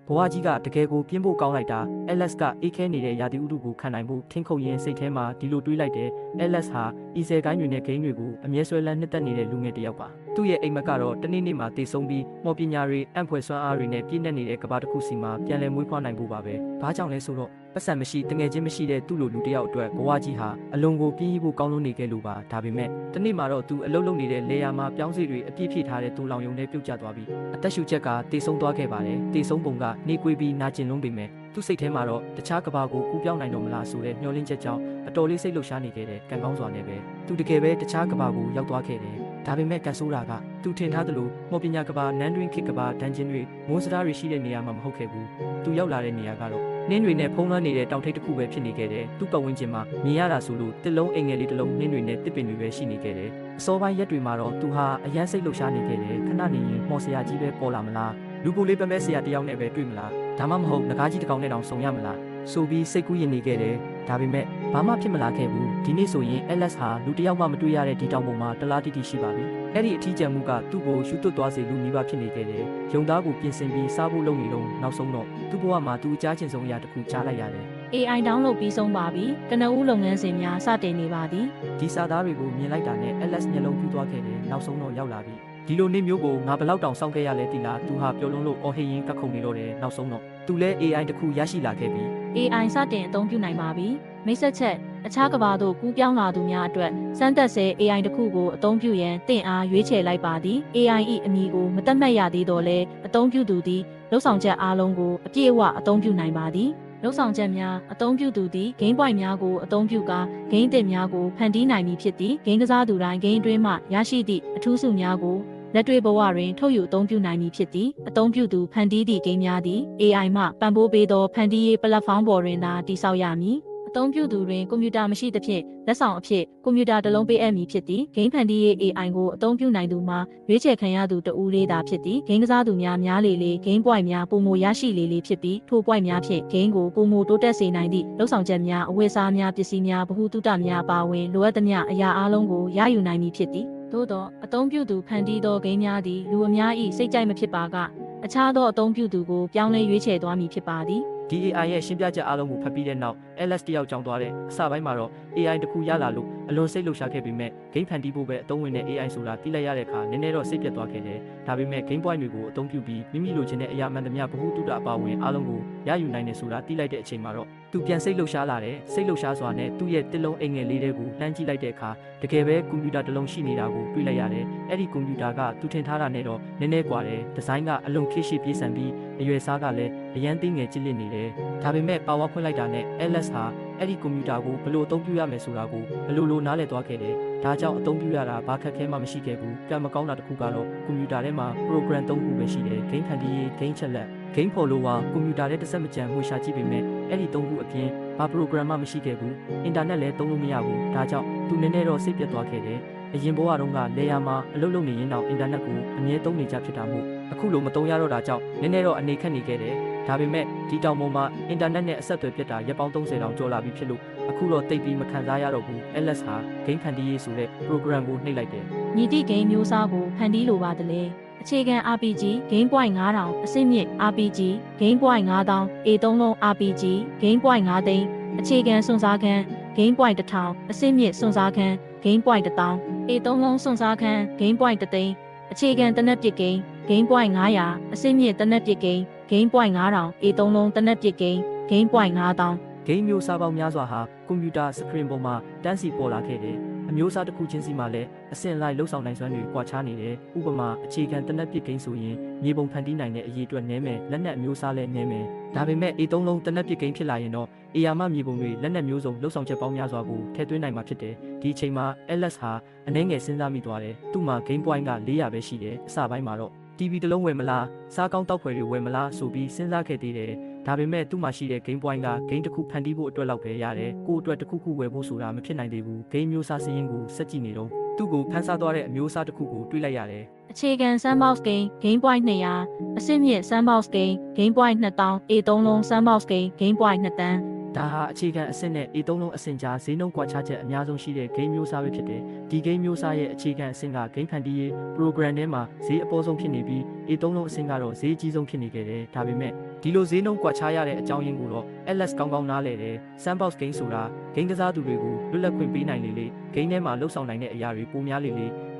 ဘဝကြီးကတကယ်ကိုပြင်းဖို့ကောင်းလိုက်တာ Alex ကအေးခဲနေတဲ့ရာသီဥတုကိုခံနိုင်ဖို့ထင်းခုန်ရင်စိတ်ထဲမှာဒီလိုတွေးလိုက်တယ် Alex ဟာအီဆယ်ကိုင်းတွေနဲ့ဂိမ်းတွေကိုအမြဲဆွဲလန်းနှစ်သက်နေတဲ့လူငယ်တစ်ယောက်ပါသူ့ရဲ့အိမ်မက်ကတော့တနေ့နေ့မှာတည်ဆုံးပြီးမော်ပညာတွေအံ့ဖွယ်စွမ်းအားတွေနဲ့ပြည့်နှက်နေတဲ့ကဘာတစ်ခုစီမှာပြန်လည်မွေးဖွားနိုင်ဖို့ပါပဲဘာကြောင့်လဲဆိုတော့ပတ်စံမရှိတငယ်ချင်းမရှိတဲ့သူ့လိုလူတစ်ယောက်အတွက်ဘဝကြီးဟာအလွန်ကိုပြင်းရဖို့ကောင်းလို့နေခဲ့လို့ပါဒါပေမဲ့တနေ့မှာတော့သူအလုပ်လုပ်နေတဲ့လေယာမှာပြောင်းစီတွေအပြည့်ဖြည့်ထားတဲ့သူလောင်ယုံနဲ့ပြုတ်ကျသွားပြီးအသက်ရှူချက်ကတည်ဆုံးသွားခဲ့ပါတယ်တည်ဆုံးပုံကနေကွေးပြီးနာကျင်လုံးပေမဲ့သူ့စိတ်ထဲမှာတော့တခြားကဘာကိုကူးပြောင်းနိုင်တော့မလားဆိုတဲ့မျှော်လင့်ချက်ကြောင့်အတော်လေးစိတ်လှုပ်ရှားနေခဲ့တဲ့ကံကောင်းစွာနဲ့ပဲသူတကယ်ပဲတခြားကဘာကိုရောက်သွားခဲ့တယ်ဒါပေမဲ့ကန်ဆိုးတာကသူထင်ထားသလိုမော်ပညာကဘာနန်းတွင်းခေတ်ကဘာဒန်ဂျင်တွေမွန်းစတားတွေရှိတဲ့နေရာမှာမဟုတ်ခဲ့ဘူးသူရောက်လာတဲ့နေရာကတော့နင်းတွေနဲ့ဖုံးလွှမ်းနေတဲ့တောင်ထိပ်တစ်ခုပဲဖြစ်နေခဲ့တယ်သူ့ပတ်ဝန်းကျင်မှာမြင်ရတာဆိုလို့တစ်လုံးအိမ်ငယ်လေးတစ်လုံးနင်းတွေနဲ့တစ်ပင်တွေပဲရှိနေခဲ့တယ်အစောပိုင်းရက်တွေမှာတော့သူဟာအရန်စိတ်လှုပ်ရှားနေခဲ့တယ်ခဏနေရင်မော်ဆရာကြီးပဲပေါ်လာမလားလူပိုလေးပမဲဆရာတယောက်နဲ့ပဲတွေ့မလားဒါမှမဟုတ်ငကားကြီးတစ်ကောင်နဲ့တောင်ဆုံရမလားဆိုပြီးစိတ်ကူးရင်နေခဲ့တယ်ဒါပေမဲ့ဘာမှဖြစ်မလာခဲ့ဘူးဒီနေ့ဆိုရင် Alex ဟာလူတစ်ယောက်မှမတွေ့ရတဲ့ဒီတောင်ပေါ်မှာတလားတိတိရှိပါပြီအဲ့ဒီအထီးကျန်မှုကသူ့ကိုရှူသွတ်သွားစေလူနီးပါးဖြစ်နေခဲ့တယ်ရုံသားကိုပြင်ဆင်ပြီးစားဖို့လုပ်နေတော့နောက်ဆုံးတော့သူ့ဘဝမှာသူအကြားချင်ဆုံးအရာတစ်ခုကြားလိုက်ရတယ် AI download ပြီးဆုံးပါပြီကနဦးလုပ်ငန်းစဉ်များစတင်နေပါသည် ဒီစာသားတွေကိုမြင်လိုက်တာနဲ့ Alex မျက်လုံးပြူသွားခဲ့တယ်နောက်ဆုံးတော့ရောက်လာပြီဒီလိုနေ့မျိုးကိုငါဘလောက်တောင်စောင့်ခဲ့ရလဲတိလားသူဟာပျော်လွန်းလို့အော်ဟစ်ရင်းကခုန်နေတော့တယ်နောက်ဆုံးတော့သူလဲ AI တခုရရှိလာခဲ့ပြီ AI စတင်အသုံးပြုနိုင်ပါပြီမိတ်ဆက်ချက်အခြားကဘာသို့ကူးပြောင်းလာသူများအတွက်စမ်းသပ်ဆဲ AI တစ်ခုကိုအသုံးပြုရန်တင့်အားရွေးချယ်လိုက်ပါသည် AI ၏အမည်ကိုမသတ်မှတ်ရသေးတော့လဲအသုံးပြုသူသည်လှုပ်ဆောင်ချက်အားလုံးကိုအပြည့်အဝအသုံးပြုနိုင်ပါသည်လှုပ်ဆောင်ချက်များအသုံးပြုသူသည် game point များကိုအသုံးပြုကာ game သစ်များကိုဖန်တီးနိုင်မည်ဖြစ်သည် game ကစားသူတိုင်း game အတွင်းမှရရှိသည့်အထူးစုများကိုလက်တွေ့ဘဝတွင်ထုတ်ယူအသုံးပြုနိုင်မည်ဖြစ်သည်အသုံးပြုသူဖန်တီးသည့် game များသည် AI မှပံ့ပိုးပေးသောဖန်တီးရေး platform ပေါ်တွင်သာတည်ဆောက်ရမည်အသုံးပြုသူတွင်ကွန်ပျူတာမရှိသဖြင့်လက်ဆောင်အဖြစ်ကွန်ပျူတာတစ်လုံးပေးအပ်မည်ဖြစ်သည် game ဖန်တီးရေး AI ကိုအသုံးပြုနိုင်သူမှာရွေးချယ်ခံရသူတဦးလေးသာဖြစ်သည် game ကစားသူများများလေလေ game point များပုံမရရှိလေလေဖြစ်ပြီးထို point များဖြင့် game ကိုပုံမတိုးတက်စေနိုင်သည့်လှုပ်ဆောင်ချက်များအဝတ်အစားများပစ္စည်းများဗဟုသုတများပါဝင်လိုအပ်သမျှအရာအလုံးကိုရယူနိုင်မည်ဖြစ်သည်သို့သောအသုံးပြုသူဖန်တီးသောဂိမ်းများသည်လူအများ၏စိတ်ကြိုက်မဖြစ်ပါကအခြားသောအသုံးပြုသူကိုပြောင်းလဲရွေးချယ်သွားမည်ဖြစ်ပါသည်ဒီ AI ရဲ့ရှင်းပြချက်အားလုံးကိုဖတ်ပြီးတဲ့နောက် Alex တယောက်ကြောင်းသွားတဲ့အစပိုင်းမှာတော့ AI တခုရလာလို့အလွန်စိတ်လှုပ်ရှားခဲ့ပေမဲ့ game ဖန်တီးဖို့ပဲအသုံးဝင်တဲ့ AI ဆိုတာသိလိုက်ရတဲ့အခါနည်းနည်းတော့စိတ်ပြတ်သွားခဲ့တယ်။ဒါပေမဲ့ game point တွေကိုအသုံးပြုပြီးမိမိလိုချင်တဲ့အရာမှန်သမျှဗဟုသုတအပါဝင်အားလုံးကိုရယူနိုင်တယ်ဆိုတာသိလိုက်တဲ့အချိန်မှာတော့သူပြန်စိတ်လှုပ်ရှားလာတယ်။စိတ်လှုပ်ရှားစွာနဲ့သူ့ရဲ့တစ်လုံးအိမ်ငယ်လေးတွေကိုလှမ်းကြည့်လိုက်တဲ့အခါတကယ်ပဲကွန်ပျူတာတစ်လုံးရှိနေတာကိုတွေ့လိုက်ရတယ်။အဲ့ဒီကွန်ပျူတာကသူထင်ထားတာနဲ့တော့နည်းနည်းကွာတယ်။ဒီဇိုင်းကအလွန်ခေတ်ရှေ့ပြေးဆန်ပြီးအရွယ်စားကလည်းအရန်သိငယ်ကြစ်လစ်နေတယ်။ဒါပေမဲ့ပါဝါဖွင့်လိုက်တာနဲ့ Alex ဟာအဲ့ဒီကွန်ပျူတာကိုဘယ်လိုအသုံးပြုရမယ်ဆိုတာကိုဘယ်လိုနားလည်သွားခဲ့တယ်။ဒါကြောင့်အသုံးပြုရတာဘာခက်ခဲမှမရှိခဲ့ဘူး။ပြန်မကောင်းတာတစ်ခုကတော့ကွန်ပျူတာထဲမှာ program 3ခုပဲရှိတယ်။ game ဖန်တီးရေး game ချက်လက် game follower ကွန်ပျူတာထဲတစ်စက်မကြံမှွေရှာကြည့်ပေမဲ့အဲ့ဒီ3ခုအပြင်ဘာ program မှမရှိခဲ့ဘူး။အင်တာနက်လည်းသုံးလို့မရဘူး။ဒါကြောင့်သူနည်းနည်းတော့စိတ်ပြတ်သွားခဲ့တယ်။အရင်ဘဝတုန်းကလေယာမှာအလုပ်လုပ်နေရင်တော့အင်တာနက်ကိုအမြဲသုံးနေကြဖြစ်တာမို့အခုလိုမသုံးရတော့တာကြောင့်နည်းနည်းတော့အနေခက်နေခဲ့တယ်။ဒါပေမဲ့ဒီတောင်ပေါ်မှာအင်တာနက်နဲ့အဆက်အသွယ်ပြတ်တာရက်ပေါင်း30တောင်ကျော်လာပြီဖြစ်လို့အခုတော့တိတ်ပြီးမခံစားရတော့ဘူး Alex ဟာ game ဖန်တီးရေးဆိုတဲ့ program ကိုနှိပ်လိုက်တယ်ညီတိ game မျိုးစားကိုဖန်တီးလိုပါတလေအခြေခံ RPG game point 9000အဆင့်မြင့် RPG game point 9000 A3 လုံး RPG game point 5သိန်းအခြေခံစွန့်စားခန်း game point 1000အဆင့်မြင့်စွန့်စားခန်း game point 1000 A3 လုံးစွန့်စားခန်း game point 3သိန်းအခြေခံတနက်ပစ်ကိန်း game point 900အဆင့်မြင့်တနက်ပစ်ကိန်း game point 9000 A3 လုံးတနက်ပစ်ကိန်း game point 9000ဂိမ်းမျိုးစားပေါင်းများစွာဟာကွန်ပျူတာစခရင်ပေါ်မှာတန်းစီပေါ်လာခဲ့တယ်။အမျိုးအစားတစ်ခုချင်းစီမှာလည်းအဆင့်လိုက်လှုပ်ဆောင်နိုင်စွမ်းတွေကွာခြားနေတယ်။ဥပမာအခြေခံတနက်ပစ်ဂိမ်းဆိုရင်မြေပုံဖန်တီးနိုင်တဲ့အရေးအတွက်နည်းမယ်လက်နက်အမျိုးအစားလည်းနည်းမယ်။ဒါပေမဲ့ A3 လုံးတနက်ပစ်ဂိမ်းဖြစ်လာရင်တော့အေယာမမြေပုံတွေလက်နက်မျိုးစုံလှုပ်ဆောင်ချက်ပေါင်းများစွာကိုထည့်သွင်းနိုင်မှာဖြစ်တယ်။ဒီအချိန်မှာ Alex ဟာအနှဲငယ်စဉ်းစားမိသွားတယ်။သူ့မှာ game point က400ပဲရှိတယ်။အစပိုင်းမှာတော့ TV တစ်လုံးဝယ်မလားစားကောင်းတောက်ဖွယ်တွေဝယ်မလားဆိုပြီးစဉ်းစားခဲ့သေးတယ်။ဒါပေမဲ့သူ့မှာရှိတဲ့ game point က game တစ်ခုဖန်တီးဖို့အတွက်လောက်ပဲရတယ်။ကိုယ့်အတွက်တစ်ခုခုဝယ်ဖို့ဆိုတာမဖြစ်နိုင်သေးဘူး။ game မျိုးစားစည်းရင်းကိုစက်ကြည့်နေတော့သူ့ကိုဖန်ဆားသွားတဲ့အမျိုးအစားတစ်ခုကိုတွေးလိုက်ရတယ်။အခြေခံ sandbox game game point 200အဆင့်မြင့် sandbox game game point 2000 A3 လုံး sandbox game game point 2တန်း ဒါဟာအခြေခံအဆင့်နဲ့ A3 လုံးအဆင့်ကြားဈေးနှုန်းကွာခြားချက်အများဆုံးရှိတဲ့ game မျိုးစားပဲဖြစ်တယ်။ဒီ game မျိုးစားရဲ့အခြေခံအဆင့်က game ဖန်တီးရေး program ထဲမှာဈေးအပေါ်ဆုံးဖြစ်နေပြီး A3 လုံးအဆင့်ကတော့ဈေးအကြီးဆုံးဖြစ်နေခဲ့တယ်။ဒါပေမဲ့ဒီလိုဈေးနှုန်းကွာခြားရတဲ့အကြောင်းရင်းကိုတော့ LS ကောင်းကောင်းနားလည်တယ်။ Sandbox game ဆိုတာ game ကစားသူတွေကိုလွတ်လပ်ခွင့်ပေးနိုင်လေ game ထဲမှာလှုပ်ဆောင်နိုင်တဲ့အရာတွေပိုများလေ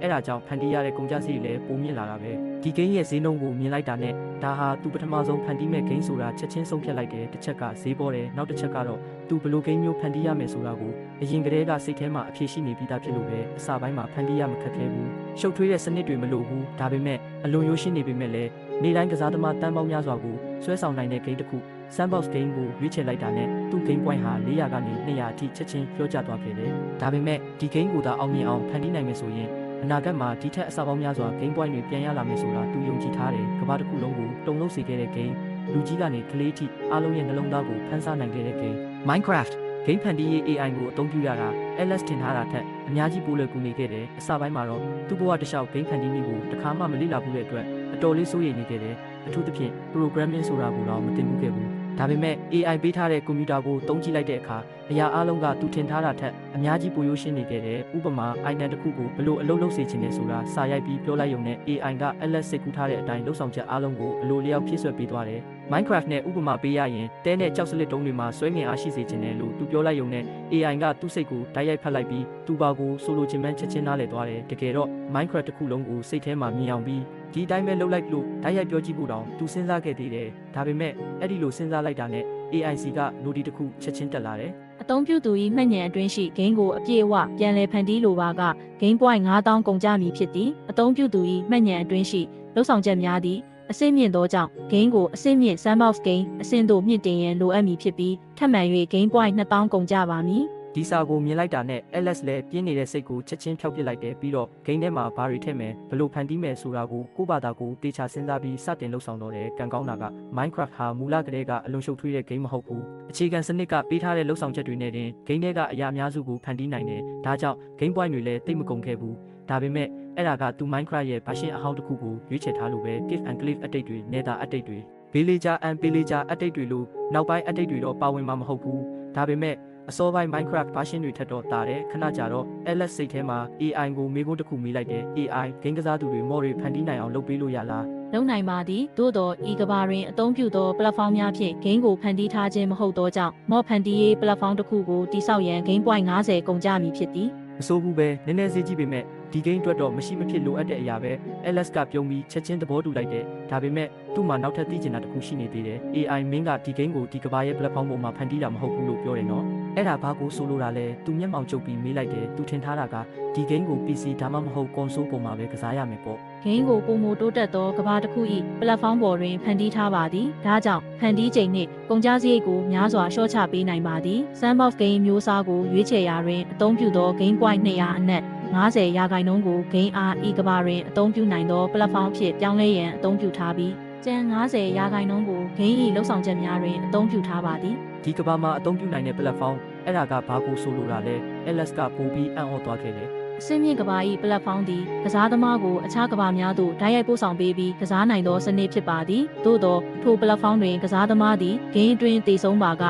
အဲ့ဒါကြောင့်ဖန်တီးရတဲ့ကုန်ကျစရိတ်လည်းပိုမြင့်လာတာပဲ။ဒီ game ရဲ့ဈေးနှုန်းကိုမြင်လိုက်တာနဲ့ဒါဟာသူပထမဆုံးဖန်တီးမဲ့ game ဆိုတာချက်ချင်းဆုံးဖြတ်လိုက်တယ်။တစ်ချက်ကဈေးပေါ်တယ်။နောက်တစ်ချက်ကတော့သူဘယ်လို game မျိုးဖန်တီးရမယ်ဆိုတာကိုအရင်ကတည်းကစိတ်ထဲမှာအဖြေရှိနေပြီးသားဖြစ်လို့ပဲအစပိုင်းမှာဖန်တီးရမခက်ခဲဘူး။ရှုပ်ထွေးတဲ့စနစ်တွေမလိုဘူး။ဒါပေမဲ့အလွန်ရိုးရှင်းနေပေမဲ့လည်းနေ့တိုင်းကစားသမားတန်းပေါင်းများစွာကိုဆွဲဆောင်နိုင်တဲ့ game တစ်ခု Sandbox game ကိုရွေးချယ်လိုက်တာနဲ့သူ့ game point ဟာ400ကနေ200အထိချက်ချင်းပြောကျသွားခဲ့တယ်။ဒါပေမဲ့ဒီ game ကိုသာအောင်မြင်အောင်ဖန်တီးနိုင်မယ်ဆိုရင်အနာဂတ်မှာဒီထက်အစပေါင်းများစွာ game point တွေပြန်ရလာမယ်ဆိုတာသူယုံကြည်ထားတယ်။ကမ္ဘာတစ်ခုလုံးကိုတုံ့လုံးစေခဲ့တဲ့ game လူကြီးကနေကလေးထိအားလုံးရဲ့နှလုံးသားကိုဖန်ဆားနိုင်ခဲ့တဲ့ game Minecraft game ဖန်တီးရေး AI ကိုအသုံးပြုရတာ LS ထင်ထားတာထက်အများကြီးပိုလွယ်ကူနေခဲ့တယ်။အစပိုင်းမှာတော့သူ့ဘဝတစ်လျှောက် game ဖန်တီးနည်းကိုတစ်ခါမှမလေ့လာဘူးတဲ့အတွက်အတော်လေးစိုးရိမ်နေခဲ့တယ်။အထူးသဖြင့် programming ဆိုတာကိုတော့မသိဘူးခဲ့ဘူး။ဒါပေမဲ့ AI ပေးထားတဲ့ကွန်ပျူတာကိုသုံးကြည့်လိုက်တဲ့အခါအရာအလုံးကသူထင်ထားတာထက်အများကြီးပိုရိုးရှင်းနေခဲ့တယ်။ဥပမာ item တစ်ခုကိုဘလို့အလုပ်လုပ်စေချင်တယ်ဆိုတာစာရိုက်ပြီးပြောလိုက်ရုံနဲ့ AI က LS စိတ်ကူးထားတဲ့အတိုင်းလုပ်ဆောင်ချက်အလုံးကိုအလိုလျောက်ဖြည့်ဆွတ်ပေးသွားတယ်။ Minecraft နဲ့ဥပမာပေးရရင်တဲနဲ့ကြောက်စလစ်တုံးတွေမှာဆွဲငင်အားရှိစေချင်တယ်လို့သူပြောလိုက်ရုံနဲ့ AI ကသူ့စိတ်ကိုတိုက်ရိုက်ဖတ်လိုက်ပြီးသူပါကိုဆိုလိုချင်မှန်းချက်ချင်းနားလည်သွားတယ်။တကယ်တော့ Minecraft တစ်ခုလုံးကိုစိတ်ထဲမှာမြင်အောင်ပြီးဒီအတိုင်းပဲလုပ်လိုက်လို့တိုက်ရိုက်ပြောကြည့်ဖို့တောင်သူစဉ်းစားခဲ့သေးတယ်။ဒါပေမဲ့အဲ့ဒီလိုစဉ်းစားလိုက်တာနဲ့ AIC က node တစ်ခုချက်ချင်းတက်လာတယ်။အသုံးပြုသူ၏မှတ်ဉာဏ်အတွင်းရှိ game ကိုအပြည့်အဝပြန်လည်ဖန်တီးလိုပါက game point 9000ကုန်ကျမည်ဖြစ်သည်။အသုံးပြုသူ၏မှတ်ဉာဏ်အတွင်းရှိလှုပ်ဆောင်ချက်များသည့်အဆင့်မြင့်သောကြောင့် game ကိုအဆင့်မြင့် Sandbox game အဆင့်သို့မြင့်တင်ရန်လိုအပ်မည်ဖြစ်ပြီးထပ်မံ၍ game point 2000ကုန်ကျပါမည်။ဒီစာကိုမြင်လိုက်တာနဲ့ LS လည်းပြင်းနေတဲ့စိတ်ကိုချက်ချင်းဖျောက်ပစ်လိုက်တယ်ပြီးတော့ game ထဲမှာဘာတွေထည့်မယ်ဘယ်လိုဖန်တီးမယ်ဆိုတာကိုကိုယ့်ဘာသာကိုတေချာစဉ်းစားပြီးစတင်လှုပ်ဆောင်တော့တယ်။ကံကောင်းတာက Minecraft ဟာမူလကတည်းကအလွန်ရှုပ်ထွေးတဲ့ game မဟုတ်ဘူး။အခြေခံစနစ်ကပေးထားတဲ့လှုပ်ဆောင်ချက်တွေနဲ့တင် game ထဲကအရာအများစုကိုဖန်တီးနိုင်တယ်။ဒါကြောင့် game point တွေလည်းတိတ်မကုန်ခဲ့ဘူး။ဒါပေမဲ့အဲ့ဒါကသူ Minecraft ရဲ့ version အဟောင်းတစ်ခုကိုရွေးချယ်ထားလို့ပဲ Cave and Cliff update တွေ Nether update တွေ Villager and Pillager update တွေလို့နောက်ပိုင်း update တွေတော့ပါဝင်မှာမဟုတ်ဘူး။ဒါပေမဲ့အစောပိုင်း Minecraft version တွေထက်တော့တာတယ်ခဏကြာတော့ LS စိတ်ထဲမှာ AI ကိုမေးခွန်းတစ်ခုမေးလိုက်တယ် AI ဂိမ်းကစားသူတွေ mod တွေဖန်တီးနိုင်အောင်လုပ်ပေးလို့ရလားလုပ်နိုင်ပါသည်သို့သောဤကဘာတွင်အသုံးပြုသော platform များဖြင့် game ကိုဖန်တီးထားခြင်းမဟုတ်သောကြောင့် mod ဖန်တီးရေး platform တစ်ခုကိုတိစောက်ရန် game point 50ကုန်ကျမည်ဖြစ်သည်မဆိုးဘူးပဲနည်းနည်းဈေးကြီးပေမဲ့ဒီ game အတွက်တော့မရှိမဖြစ်လိုအပ်တဲ့အရာပဲ LS ကပြုံးပြီးချက်ချင်းသဘောတူလိုက်တယ်ဒါပေမဲ့သူ့မှာနောက်ထပ်သိချင်တာတစ်ခုရှိနေသေးတယ် AI မင်းကဒီ game ကိုဒီကဘာရဲ့ platform ပေါ်မှာဖန်တီးတာမဟုတ်ဘူးလို့ပြောတယ်နော်အဲ့ဒါဘာကိုဆိုလိုတာလဲသူမျက်မှောင်ကျုပ်ပြီးမေးလိုက်တယ်သူထင်ထားတာကဒီ game ကို PC ဒါမှမဟုတ် console ပေါ်မှာပဲကစားရမယ်ပေါ့ game ကိုပုံမတိုးတက်သောကဘာတစ်ခု၏ platform ပေါ်တွင်ဖန်တီးထားပါသည်ဒါကြောင့်ဖန်တီးချိန်နှင့်ကုန်ကျစရိတ်ကိုများစွာလျှော့ချပေးနိုင်ပါသည် Sandbox game မျိုးစားကိုရွေးချယ်ရာတွင်အသုံးပြုသော game point 200အနက်50ရာခိုင်နှုန်းကို game အားဤကဘာတွင်အသုံးပြုနိုင်သော platform ဖြင့်ပြောင်းလဲရန်အသုံးပြုထားပြီးကျန်50ရာခိုင်နှုန်းကို game ၏လှုပ်ဆောင်ချက်များတွင်အသုံးပြုထားပါသည်ဒီကဘာမှာအသုံးပြုနိုင်တဲ့ platform အဲ့ဒါကဘာကိုဆိုလိုတာလဲ LS ကပို့ပြီးအံ့ဩသွားခဲ့တယ်အစင်းမြင့်ကဘာ၏ပလက်ဖောင်းသည်ကစားသမားကိုအခြားကဘာများသို့ဓာတ်ရိုက်ပို့ဆောင်ပေးပြီးကစားနိုင်သောစနစ်ဖြစ်ပါသည်သို့သောထိုပလက်ဖောင်းတွင်ကစားသမားသည်ဂိမ်းအတွင်းတည်ဆုံးပါက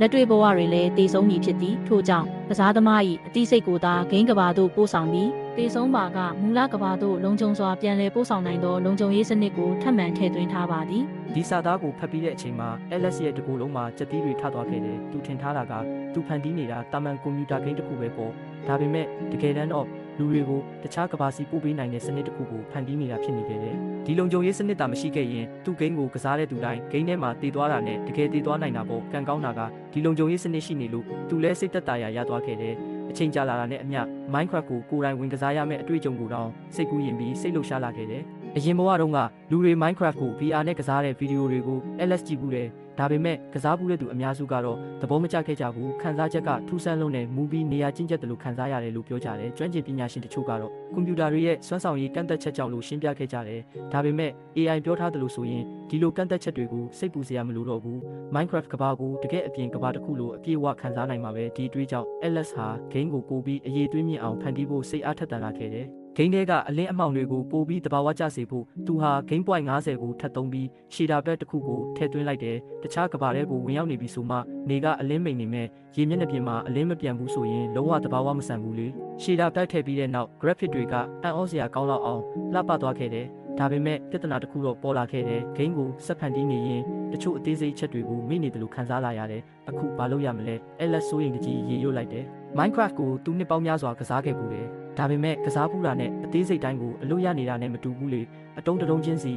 လက်တွေ့ဘဝတွင်လည်းတည်ဆုံးမည်ဖြစ်သည်ထို့ကြောင့်ကစားသမား၏အသိစိတ်ကိုသာဂိမ်းကဘာသို့ပို့ဆောင်ပြီးတည်ဆုံးပါကမူလကဘာသို့လုံခြုံစွာပြန်လည်ပို့ဆောင်နိုင်သောလုံခြုံရေးစနစ်ကိုထပ်မံထည့်သွင်းထားပါသည်ဒီစာသားကိုဖတ်ပြီးတဲ့အချိန်မှာ LS ရဲ့တကူလုံးမှာစက်တီးတွေထသွားခဲ့တယ်သူထင်ထားတာကသူဖန်တီးနေတာတာမန်ကွန်ပျူတာဂိမ်းတစ်ခုပဲပေါ့ဒါပေမဲ့တကယ်တမ်းတော့လူတွေကိုတခြားကဘာစီပို့ပေးနိုင်တဲ့စနစ်တစ်ခုကိုဖန်တီးနေတာဖြစ်နေခဲ့တယ်ဒီလုံခြုံရေးစနစ်တာမရှိခဲ့ရင်သူ့ဂိမ်းကိုကစားတဲ့သူတိုင်းဂိမ်းထဲမှာတည်သွားတာနဲ့တကယ်တည်သွားနိုင်တာပေါ့ကံကောင်းတာကဒီလုံခြုံရေးစနစ်ရှိနေလို့သူလည်းစိတ်သက်သာရာရသွားခဲ့တယ်အချိန်ကြာလာတာနဲ့အမျှ Minecraft ကိုကိုယ်တိုင်ဝင်ကစားရမယ့်အတွေ့အကြုံကိုတောင်စိတ်ကူးရင်ပြီးစိတ်လှုပ်ရှားလာခဲ့တယ်အရင်ဘဝတုန်းကလူတွေ Minecraft ကို VR နဲ့ကစားတဲ့ဗီဒီယိုတွေကို LS ကြည့်ဘူးတယ်ဒါပေမဲ့ကစားဘူးတဲ့သူအများစုကတော့သဘောမကျခဲ့ကြဘူးခန်းစားချက်ကထူးဆန်းလုံးနဲ့ movie နေရာကျဉ်းကျက်တယ်လို့ခန်းစားရတယ်လို့ပြောကြတယ်ကျွမ်းကျင်ပညာရှင်တချို့ကတော့ကွန်ပျူတာတွေရဲ့စွမ်းဆောင်ရည်ကန့်သက်ချက်ကြောင့်လို့ရှင်းပြခဲ့ကြတယ်ဒါပေမဲ့ AI ပြောထားတယ်လို့ဆိုရင်ဒီလိုကန့်သက်ချက်တွေကိုစိတ်ပူစရာမလိုတော့ဘူး Minecraft ကဘာကိုတကယ်အပြင်ကဘာတစ်ခုလိုအပြည့်အဝခန်းစားနိုင်မှာပဲဒီအတွေ့အကြောင့် LS ဟာ game ကိုပို့ပြီးအရေးသွေးမြင့်အောင်ဖန်တီးဖို့စိတ်အားထက်သန်လာခဲ့တယ် ဂိမ်းထဲကအလင်းအမှောင်တွေကိုပိုပြီးတဘာဝကျစေဖို့သူဟာ game point 50ကိုထပ်သုံးပြီးရှီတာဘက်တစ်ခုကိုထည့်သွင်းလိုက်တယ်တခြားကဘာတွေကိုဝင်ရောက်နေပြီဆိုမှနေကအလင်းမိန်နေမဲ့ရေမျက်နှာပြင်မှာအလင်းမပြန်ဘူးဆိုရင်လုံးဝတဘာဝမဆန်ဘူးလေရှီတာဘက်ထည့်ပြီးတဲ့နောက် graphic တွေကအံ့ဩစရာကောင်းလောက်အောင်လှပသွားခဲ့တယ်ဒါပေမဲ့ပြဿနာတစ်ခုတော့ပေါ်လာခဲ့တယ်ဂိမ်းကိုဆက်ဖန်တီးနေရင်တချို့အသေးစိတ်ချက်တွေကိုမိနေတယ်လို့ခန်းစားလာရတယ်အခုဘာလို့ရမလဲအဲ့လက်ဆိုရင်တကြီးရေရွတ်လိုက်တယ် Minecraft ကိုသူနှစ်ပေါင်းများစွာကစားခဲ့ပူတယ်ဒါပေမဲ့ကစားပူတာနဲ့အသေးစိတ်တိုင်းကိုအလို့ရနေတာနဲ့မတူဘူးလေအတုံးတုံးချင်းစီ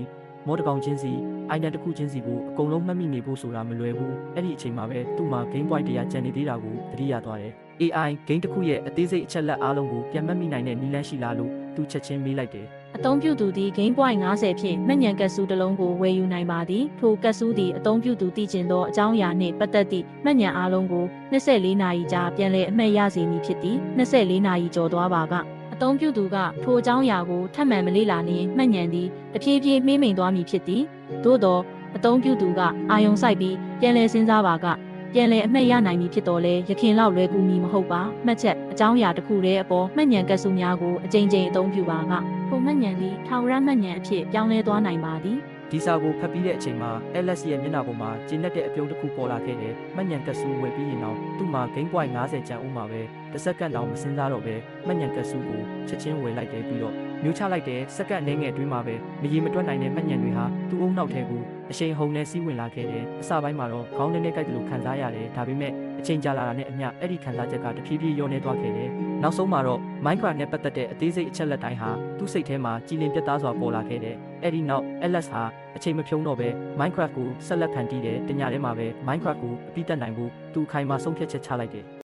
မောတကောင်ချင်းစီအိုင်တန်တစ်ခုချင်းစီကိုအကုန်လုံးမှတ်မိနေဖို့ဆိုတာမလွယ်ဘူးအဲ့ဒီအချိန်မှာပဲသူ့မှာ game point တရားကျန်နေသေးတာကိုသတိရသွားတယ် AI game တစ်ခုရဲ့အသေးစိတ်အချက်လက်အားလုံးကိုပြန်မှတ်မိနိုင်တဲ့နည်းလမ်းရှိလားလို့သူချက်ချင်းမေးလိုက်တယ်အသုံးပြုသူသည် game point 50ဖြင့်မှတ်ဉဏ်ကတ်စုတစ်လုံးကိုဝယ်ယူနိုင်ပါသည်ထိုကတ်စုသည်အသုံးပြုသူသိကျင်သောအကြောင်းအရာနှင့်ပတ်သက်သည့်မှတ်ဉဏ်အားလုံးကို24နာရီကြာပြန်လည်အမှတ်ရစေမည်ဖြစ်သည်24နာရီကျော်သွားပါကအသုံးပြုသူကထိုအကြောင်းအရာကိုထပ်မံမလေ့လာလျင်မှတ်ဉဏ်သည်တဖြည်းဖြည်းမှေးမှိန်သွားမည်ဖြစ်သည်သို့သောအသုံးပြုသူကအာယုံစိုက်ပြီးပြန်လည်စဉ်းစားပါကပြန်လည်အမှတ်ရနိုင်မည်ဖြစ်တော်လဲရခင်လောက်လွယ်ကူမည်မဟုတ်ပါမှတ်ချက်အကြောင်းအရာတစ်ခုတည်းအပေါ်မှတ်ဉဏ်ကတ်စုများကိုအကြိမ်ကြိမ်အသုံးပြုပါကထိုမှတ်ဉဏ်သည်ထာဝရမှတ်ဉဏ်အဖြစ်ပြောင်းလဲသွားနိုင်ပါသည်ဒီစာကိုဖတ်ပြီးတဲ့အချိန်မှာ LS ရဲ့မျက်နှာပေါ်မှာကျဉ်းတဲ့အပြုံးတစ်ခုပေါ်လာခဲ့တယ်။မှတ်ဉဏ်ကတ်စုဝယ်ပြီးရင်တော့သူ့မှာ game point 50ကျန်ဦးမှာပဲတစ်စက္ကန့်တောင်မစင်စားတော့ပဲမှတ်ဉဏ်ကတ်စုကိုချက်ချင်းဝယ်လိုက်တယ်ပြီးတော့မျိုးချလိုက်တဲ့စက္ကန့်အနည်းငယ်အတွင်းမှာပဲမရေမတွက်နိုင်တဲ့မှတ်ဉဏ်တွေဟာသူ့အုံနောက်ထဲကိုအရှိန်ဟုန်နဲ့စီးဝင်လာခဲ့တယ်။အစပိုင်းမှာတော့ခေါင်းထဲနဲ့ကြိုက်တယ်လို့ခံစားရတယ်။ဒါပေမဲ့အချိန်ကြာလာတာနဲ့အမျှအဲ့ဒီခံစားချက်ကတဖြည်းဖြည်းလျော့နေသွားခဲ့တယ်။နောက်ဆုံးမှာတော့ Minecraft နဲ့ပတ်သက်တဲ့အသေးစိတ်အချက်လက်တိုင်းဟာသူ့စိတ်ထဲမှာကြည်လင်ပြတ်သားစွာပေါ်လာခဲ့တယ်။အဲ့ဒီနောက် LS ဟာအချိန်မဖြုံးတော့ပဲ Minecraft ကိုဆက်လက်ဖန်တီးတယ်။တညထဲမှာပဲ Minecraft ကိုအပြီးတက်နိုင်ဖို့သူခိုင်မာဆုံးဖြတ်ချက်ချလိုက်တယ်။